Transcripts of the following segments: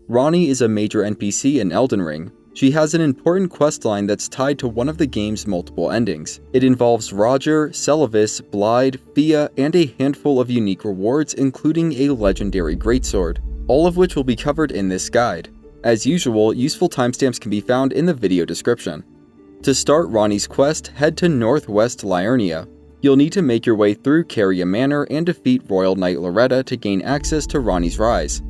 Ranni is a major NPC in Elden Ring. She has an important questline that's tied to one of the game's multiple endings. It involves Rogier, Seluvis, Blaidd, Fia, and a handful of unique rewards, including a legendary Greatsword, all of which will be covered in this guide. As usual, useful timestamps can be found in the video description. To start Ranni's quest, head to northwest Liurnia. You'll need to make your way through Carian Manor and defeat Royal Knight Loretta to gain access to Ranni's Rise.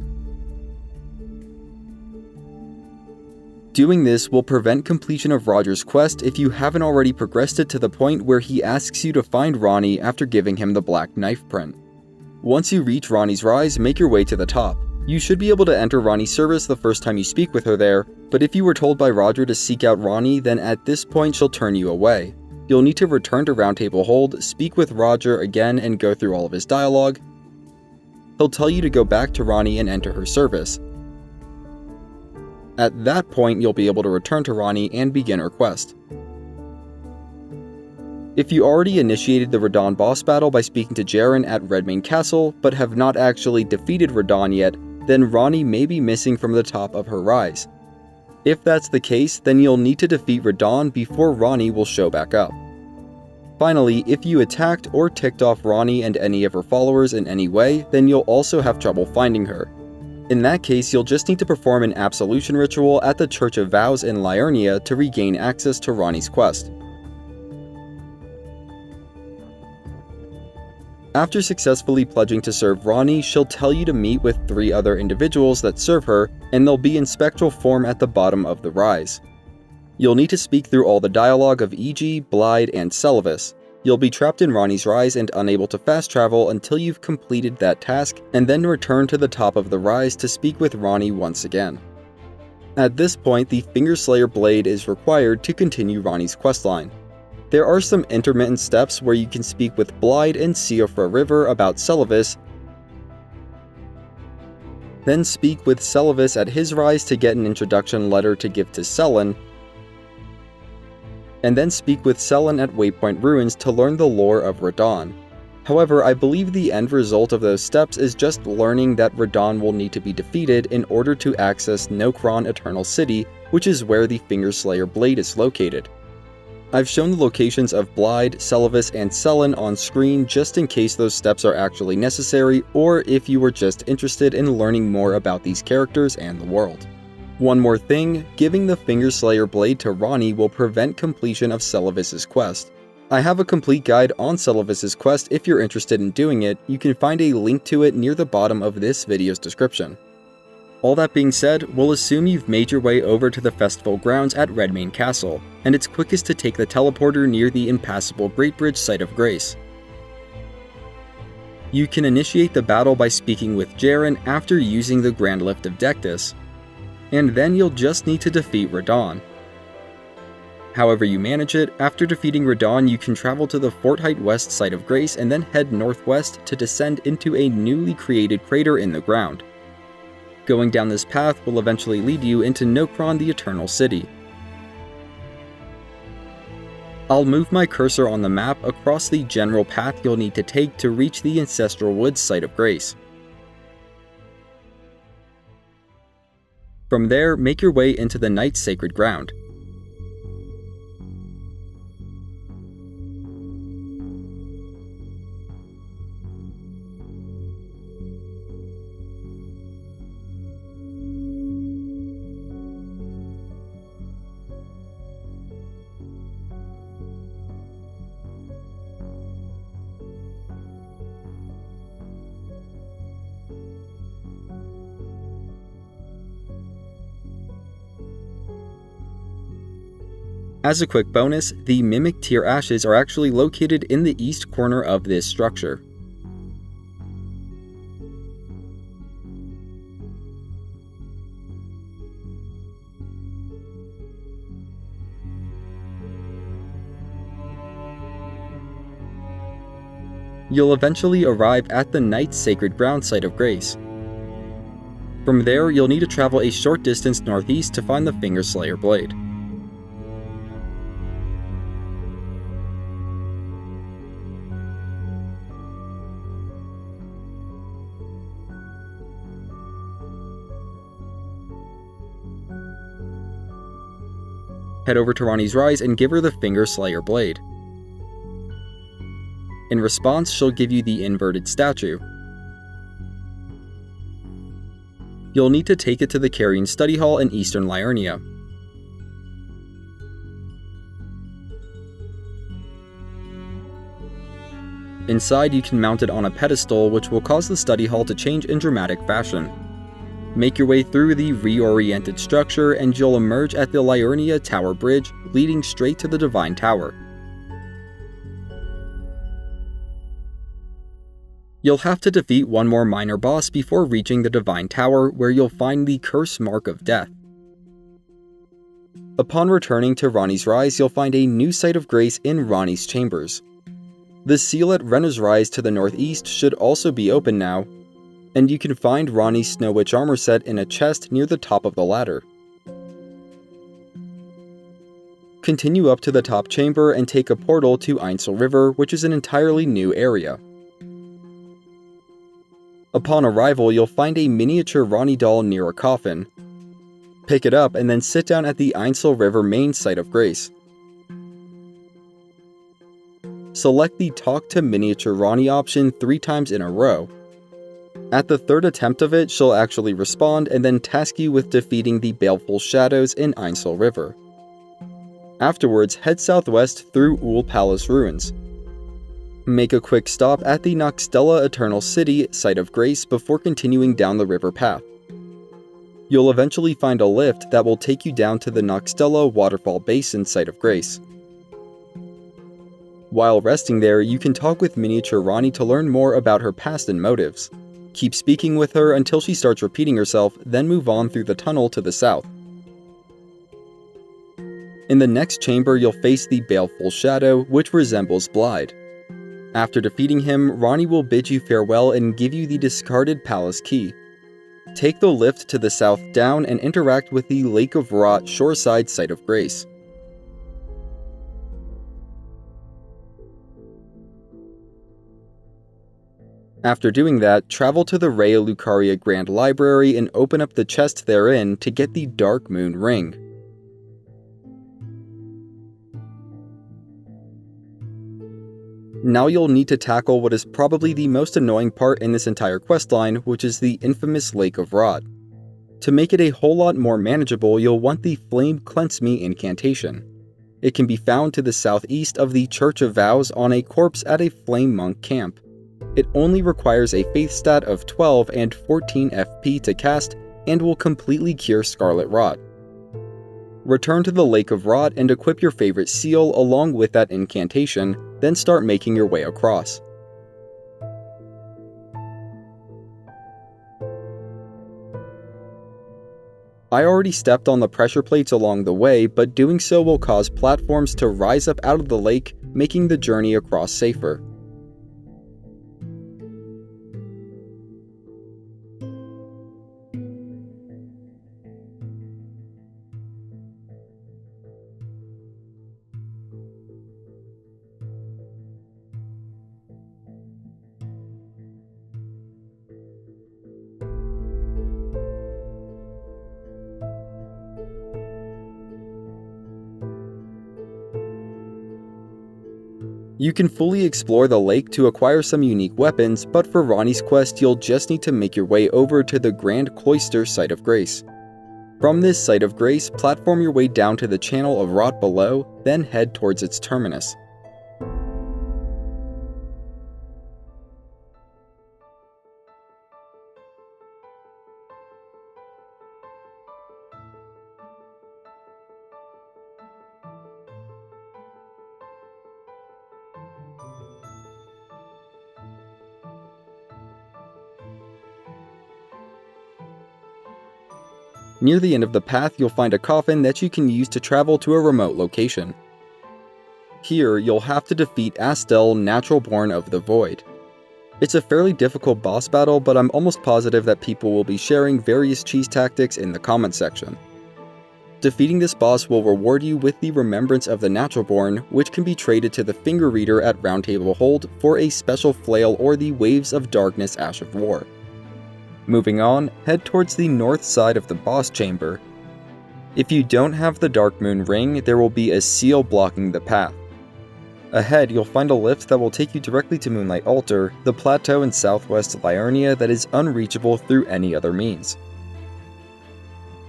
Doing this will prevent completion of Rogier's quest if you haven't already progressed it to the point where he asks you to find Ranni after giving him the black knife print. Once you reach Ranni's Rise, make your way to the top. You should be able to enter Ranni's service the first time you speak with her there, but if you were told by Rogier to seek out Ranni, then at this point she'll turn you away. You'll need to return to Round Table Hold, speak with Rogier again and go through all of his dialogue. He'll tell you to go back to Ranni and enter her service. At that point, you'll be able to return to Ranni and begin her quest. If you already initiated the Radahn boss battle by speaking to Jaren at Redmane Castle, but have not actually defeated Radahn yet, then Ranni may be missing from the top of her rise. If that's the case, then you'll need to defeat Radahn before Ranni will show back up. Finally, if you attacked or ticked off Ranni and any of her followers in any way, then you'll also have trouble finding her. In that case, you'll just need to perform an absolution ritual at the Church of Vows in Liurnia to regain access to Ranni's quest. After successfully pledging to serve Ranni, she'll tell you to meet with 3 other individuals that serve her, and they'll be in spectral form at the bottom of the rise. You'll need to speak through all the dialogue of E.G., Blaidd, and Seluvis. You'll be trapped in Ranni's Rise and unable to fast travel until you've completed that task, and then return to the top of the rise to speak with Ranni once again. At this point, the Fingerslayer blade is required to continue Ranni's questline. There are some intermittent steps where you can speak with Blaidd and Siofra River about Seluvis, then speak with Seluvis at his rise to get an introduction letter to give to Sellen, and then speak with Sellen at Waypoint Ruins to learn the lore of Radahn. However, I believe the end result of those steps is just learning that Radahn will need to be defeated in order to access Nokron Eternal City, which is where the Fingerslayer blade is located. I've shown the locations of Blaidd, Seluvis, and Sellen on screen just in case those steps are actually necessary, or if you were just interested in learning more about these characters and the world. One more thing, giving the Fingerslayer blade to Ranni will prevent completion of Seluvis' quest. I have a complete guide on Seluvis' quest if you're interested in doing it. You can find a link to it near the bottom of this video's description. All that being said, we'll assume you've made your way over to the festival grounds at Redmane Castle, and it's quickest to take the teleporter near the impassable Great Bridge Site of Grace. You can initiate the battle by speaking with Jaren after using the Grand Lift of Dectus, and then you'll just need to defeat Radahn. However you manage it, after defeating Radahn you can travel to the Fort Height West Site of Grace and then head northwest to descend into a newly created crater in the ground. Going down this path will eventually lead you into Nokron, the Eternal City. I'll move my cursor on the map across the general path you'll need to take to reach the Ancestral Woods Site of Grace. From there, make your way into the Knight's Sacred Ground. As a quick bonus, the Mimic Tear Ashes are actually located in the east corner of this structure. You'll eventually arrive at the Knight's Sacred Ground Site of Grace. From there, you'll need to travel a short distance northeast to find the Fingerslayer blade. Head over to Ranni's Rise and give her the Fingerslayer blade. In response, she'll give you the inverted statue. You'll need to take it to the Carian study hall in eastern Liurnia. Inside, you can mount it on a pedestal, which will cause the study hall to change in dramatic fashion. Make your way through the reoriented structure and you'll emerge at the Liurnia Tower Bridge, leading straight to the Divine Tower. You'll have to defeat one more minor boss before reaching the Divine Tower, where you'll find the Cursemark of Death. Upon returning to Ranni's Rise, you'll find a new site of grace in Ranni's Chambers. The seal at Renna's Rise to the northeast should also be open now, and you can find Ranni's Snow Witch armor set in a chest near the top of the ladder. Continue up to the top chamber and take a portal to Ainsel River, which is an entirely new area. Upon arrival, you'll find a miniature Ranni doll near a coffin. Pick it up and then sit down at the Ainsel River main site of grace. Select the Talk to Miniature Ranni option 3 times in a row. At the third attempt of it, she'll actually respond and then task you with defeating the baleful shadows in Ainsel River. Afterwards, head southwest through Uhl Palace ruins. Make a quick stop at the Nokstella Eternal City site of grace before continuing down the river path. You'll eventually find a lift that will take you down to the Nokstella Waterfall Basin site of grace. While resting there, you can talk with Miniature Ranni to learn more about her past and motives. Keep speaking with her until she starts repeating herself, then move on through the tunnel to the south. In the next chamber, you'll face the Baleful Shadow, which resembles Blaidd. After defeating him, Ranni will bid you farewell and give you the discarded palace key. Take the lift to the south down and interact with the Lake of Rot shoreside site of grace. After doing that, travel to the Raya Lucaria Grand Library and open up the chest therein to get the Dark Moon Ring. Now you'll need to tackle what is probably the most annoying part in this entire questline, which is the infamous Lake of Rot. To make it a whole lot more manageable, you'll want the Flame Cleanse Me incantation. It can be found to the southeast of the Church of Vows on a corpse at a Flame Monk camp. It only requires a faith stat of 12 and 14 FP to cast and will completely cure Scarlet Rot. Return to the Lake of Rot and equip your favorite seal along with that incantation, then start making your way across. I already stepped on the pressure plates along the way, but doing so will cause platforms to rise up out of the lake, making the journey across safer. You can fully explore the lake to acquire some unique weapons, but for Ranni's quest you'll just need to make your way over to the Grand Cloister site of grace. From this site of grace, platform your way down to the channel of Rot below, then head towards its terminus. Near the end of the path, you'll find a coffin that you can use to travel to a remote location. Here, you'll have to defeat Astel, Natural Born of the Void. It's a fairly difficult boss battle, but I'm almost positive that people will be sharing various cheese tactics in the comment section. Defeating this boss will reward you with the Remembrance of the Natural Born, which can be traded to the Finger Reader at Roundtable Hold for a special flail or the Waves of Darkness Ash of War. Moving on, head towards the north side of the boss chamber. If you don't have the Dark Moon Ring, there will be a seal blocking the path. Ahead, you'll find a lift that will take you directly to Moonlight Altar, the plateau in southwest Liurnia that is unreachable through any other means.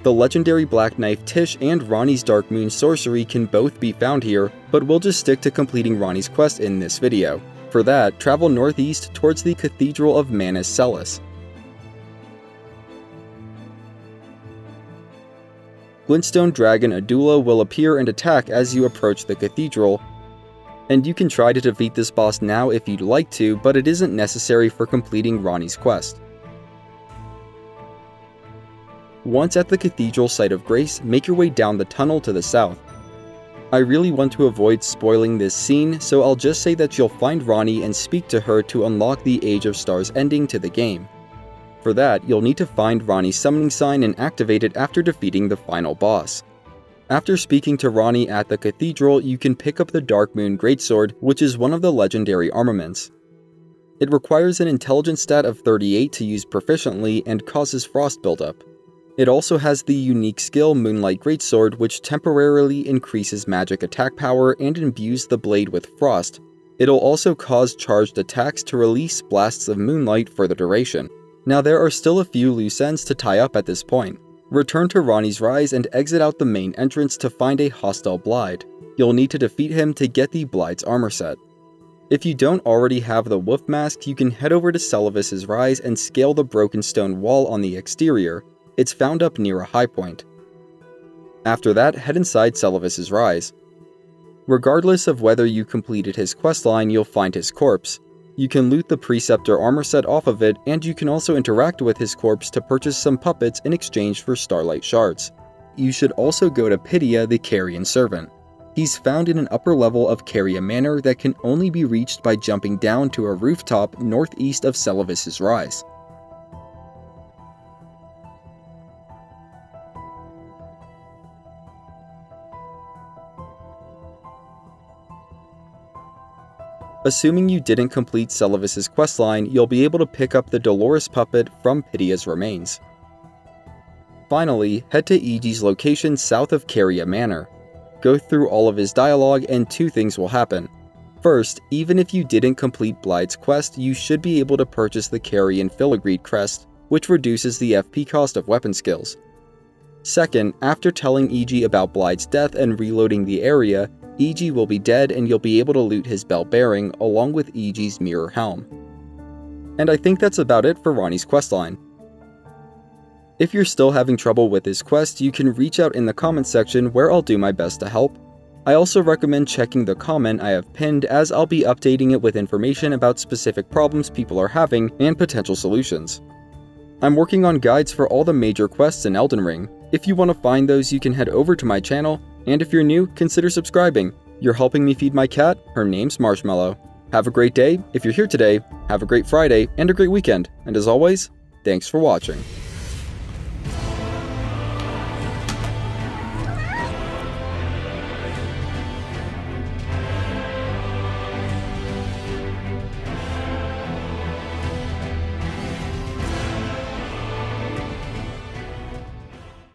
The legendary Black Knife Tish and Ranni's Dark Moon sorcery can both be found here, but we'll just stick to completing Ranni's quest in this video. For that, travel northeast towards the Cathedral of Manus Celis. Glintstone Dragon Adula will appear and attack as you approach the cathedral, and you can try to defeat this boss now if you'd like to, but it isn't necessary for completing Ranni's quest. Once at the Cathedral Site of Grace, make your way down the tunnel to the south. I really want to avoid spoiling this scene, so I'll just say that you'll find Ranni and speak to her to unlock the Age of Stars ending to the game. For that, you'll need to find Ranni's summoning sign and activate it after defeating the final boss. After speaking to Ranni at the cathedral, you can pick up the Dark Moon Greatsword, which is one of the legendary armaments. It requires an intelligence stat of 38 to use proficiently and causes frost buildup. It also has the unique skill Moonlight Greatsword, which temporarily increases magic attack power and imbues the blade with frost. It'll also cause charged attacks to release blasts of moonlight for the duration. Now there are still a few loose ends to tie up at this point. Return to Ranni's Rise and exit out the main entrance to find a hostile Blaidd. You'll need to defeat him to get the Blaidd's armor set. If you don't already have the wolf mask, you can head over to Seluvis' Rise and scale the broken stone wall on the exterior. It's found up near a high point. After that, head inside Seluvis' Rise. Regardless of whether you completed his questline, you'll find his corpse. You can loot the Preceptor armor set off of it, and you can also interact with his corpse to purchase some puppets in exchange for Starlight Shards. You should also go to Pitia, the Carian servant. He's found in an upper level of Carian Manor that can only be reached by jumping down to a rooftop northeast of Seluvis' Rise. Assuming you didn't complete Seluvis' questline, you'll be able to pick up the Dolores puppet from Pitia's remains. Finally, head to Igi's location south of Carian Manor. Go through all of his dialogue and two things will happen. First, even if you didn't complete Blaidd's quest, you should be able to purchase the Carian Filigreed crest, which reduces the FP cost of weapon skills. Second, after telling Igi about Blaidd's death and reloading the area, Igi will be dead and you'll be able to loot his bell bearing along with Igi's Mirrorhelm. And I think that's about it for Ranni's questline. If you're still having trouble with this quest, you can reach out in the comments section where I'll do my best to help. I also recommend checking the comment I have pinned, as I'll be updating it with information about specific problems people are having and potential solutions. I'm working on guides for all the major quests in Elden Ring. If you want to find those, you can head over to my channel, and if you're new, consider subscribing. You're helping me feed my cat, her name's Marshmallow. Have a great day, if you're here today, have a great Friday, and a great weekend, and as always, thanks for watching.